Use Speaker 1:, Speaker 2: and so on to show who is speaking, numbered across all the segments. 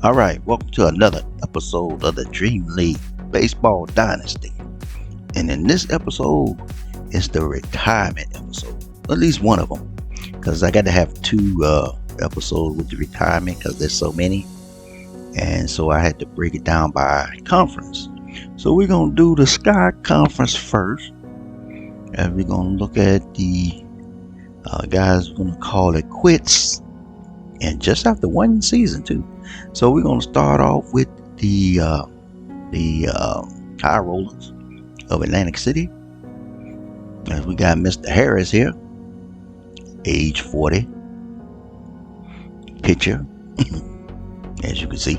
Speaker 1: All right, welcome to another episode of the Dream League Baseball Dynasty. And in this episode, it's the retirement episode. At least one of them. Because I got to have two episodes with the retirement because there's so many. And so I had to break it down by conference. So we're going to do the Sky Conference first. And we're going to look at the guys going to call it quits. And just after one season too. So we're going to start off with the High Rollers of Atlantic City. And we got Mr. Harris here, age 40, pitcher, as you can see,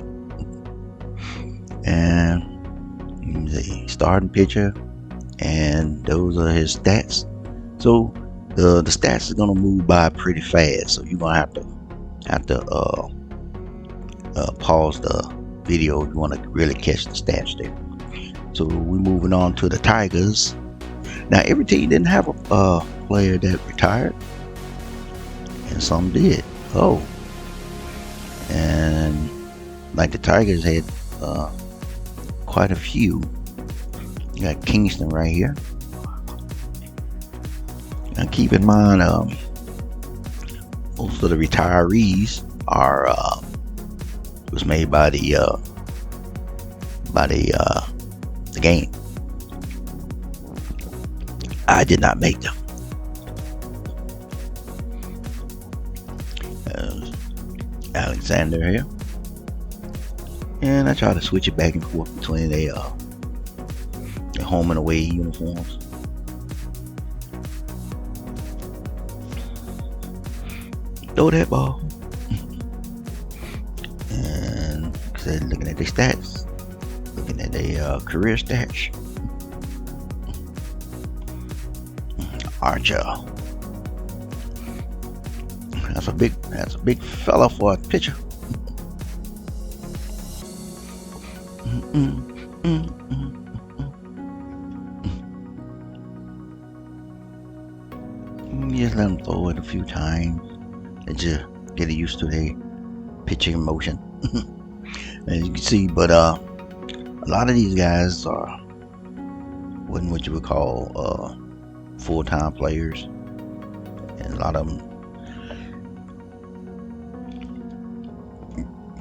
Speaker 1: and the starting pitcher, and those are his stats. So the stats is going to move by pretty fast, so you're going to have to pause the video if you want to really catch the stats there. So we're moving on to the Tigers. Now every team didn't have a player that retired, and some did. And like the Tigers had quite a few. You got Kingston right here. Now keep in mind, most of the retirees are was made by the game. I did not make them. Alexander here, and I try to switch it back and forth between their home and away uniforms. Throw that ball. And looking at their stats, looking at their career stats. Archer. That's a big fella for a pitcher. Just let them throw it a few times and just get used to their pitching motion. As you can see, but a lot of these guys are wasn't what you would call full-time players, and a lot of them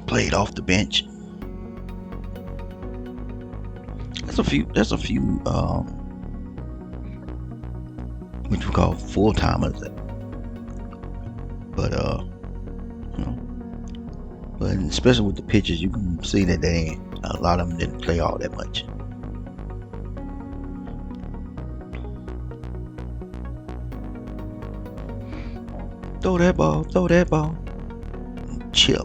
Speaker 1: played off the bench. There's a few which we call full-timers, but but especially with the pitchers, you can see that a lot of them didn't play all that much. Throw that ball. Chip.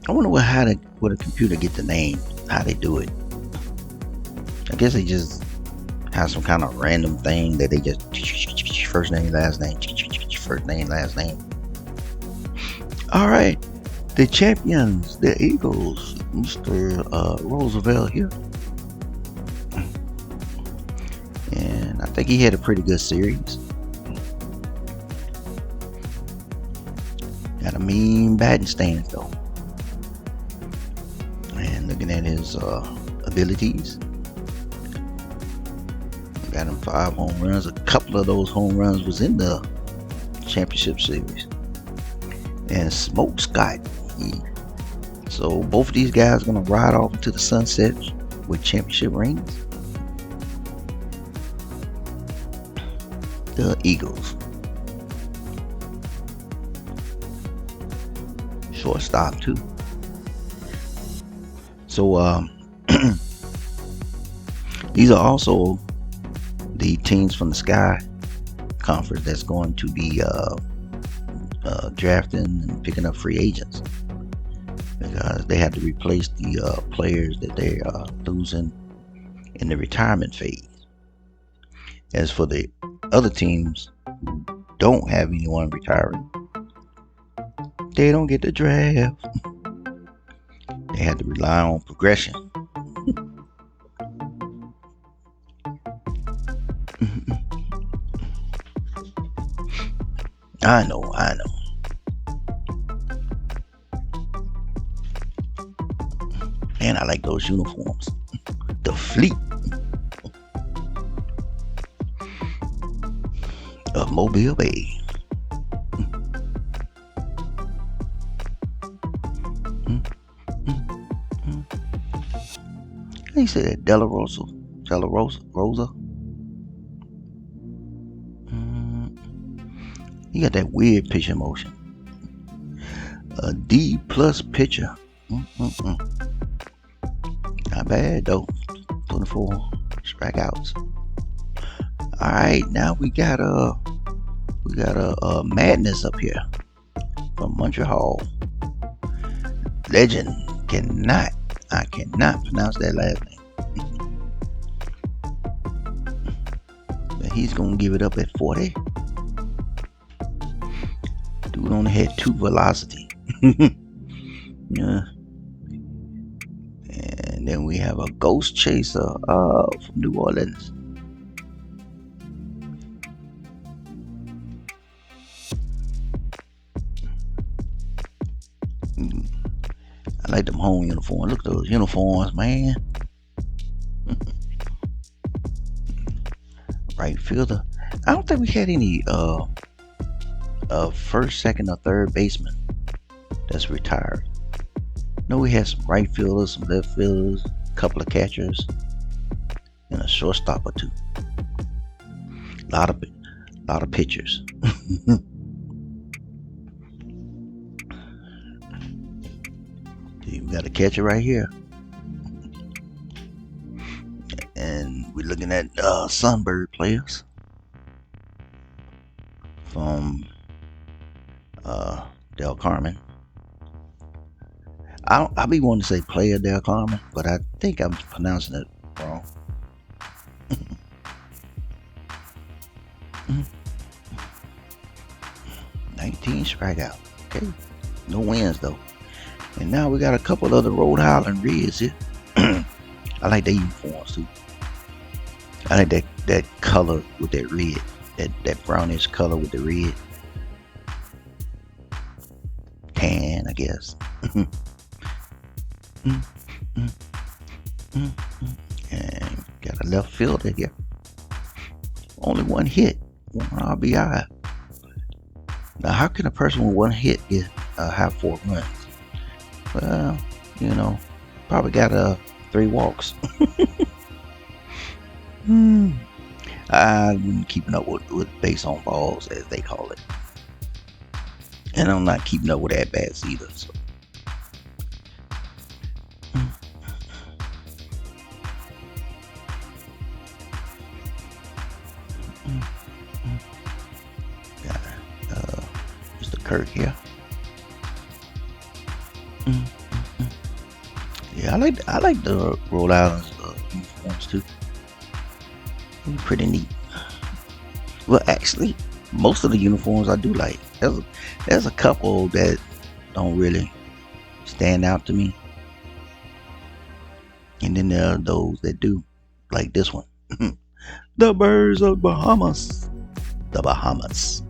Speaker 1: I wonder how a computer get the name, how they do it. I guess they just have some kind of random thing that they just first name, last name, first name, last name. All right, the champions, the Eagles, Mr. Roosevelt here, and I think he had a pretty good series. Got a mean batting stance though. And looking at his abilities, got him 5 home runs. A couple of those home runs was in the championship series. And Smoke Scott. So both of these guys are gonna ride off into the sunset with championship rings. The Eagles. Shortstop too. So these are also the teams from the Sky Conference that's going to be drafting and picking up free agents, because they have to replace the players that they are losing in the retirement phase. As for the other teams who don't have anyone retiring, they don't get the draft. They had to rely on progression. I know. Man, I like those uniforms. The fleet of Mobile Bay. He said that Della Rosa. He got that weird pitching motion. A D plus pitcher. Not bad though. 24 strikeouts. All right, now we got a Madness up here from Montreal. Legend I cannot pronounce that last name. But he's gonna give it up at 40. Dude only had 2 velocity. Yeah. And then we have a Ghost Chaser from New Orleans. I like them home uniforms. Look at those uniforms, man. Right fielder. I don't think we had any first, second, or third baseman that's retired. No, we had some right fielders, some left fielders, a couple of catchers, and a shortstop or 2. Lot of pitchers. We got a catcher right here, and we're looking at Sunbird players from Del Carmen. I be wanting to say Player Del Carmen, but I think I'm pronouncing it wrong. 19 strikeout. Okay, no wins though. And now we got a couple of the Rhode Island Reds here. I like their uniforms too. I like that color with that red, that brownish color with the red. Tan, I guess. And got a left fielder here. Only 1 hit, 1 RBI. Now, how can a person with 1 hit have 4 runs? Well, you know, probably got 3 walks. I wasn't keeping up with base on balls, as they call it, and I'm not keeping up with at bats either. So. Mr. Kirk here. Yeah, I like the Rhode Island uniforms too. They're pretty neat. Well, actually, most of the uniforms I do like. There's a couple that don't really stand out to me, and then there are those that do, like this one. The Birds of Bahamas. The Bahamas.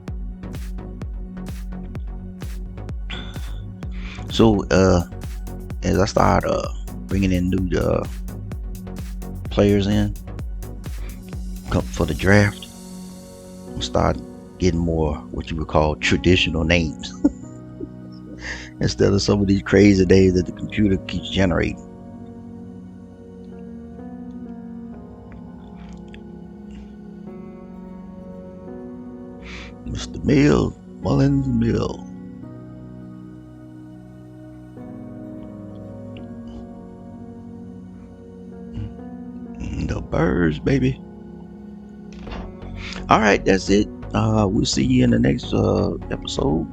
Speaker 1: So, as I start bringing in new players in for the draft, I'm start getting more what you would call traditional names instead of some of these crazy names that the computer keeps generating. Mr. Mullins Mill. The Birds, baby. All right, that's it. We'll see you in the next episode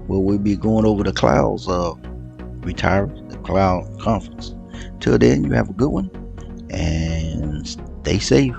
Speaker 1: where we'll be going over the Clouds retirement, the Cloud Conference. Till then, you have a good one and stay safe.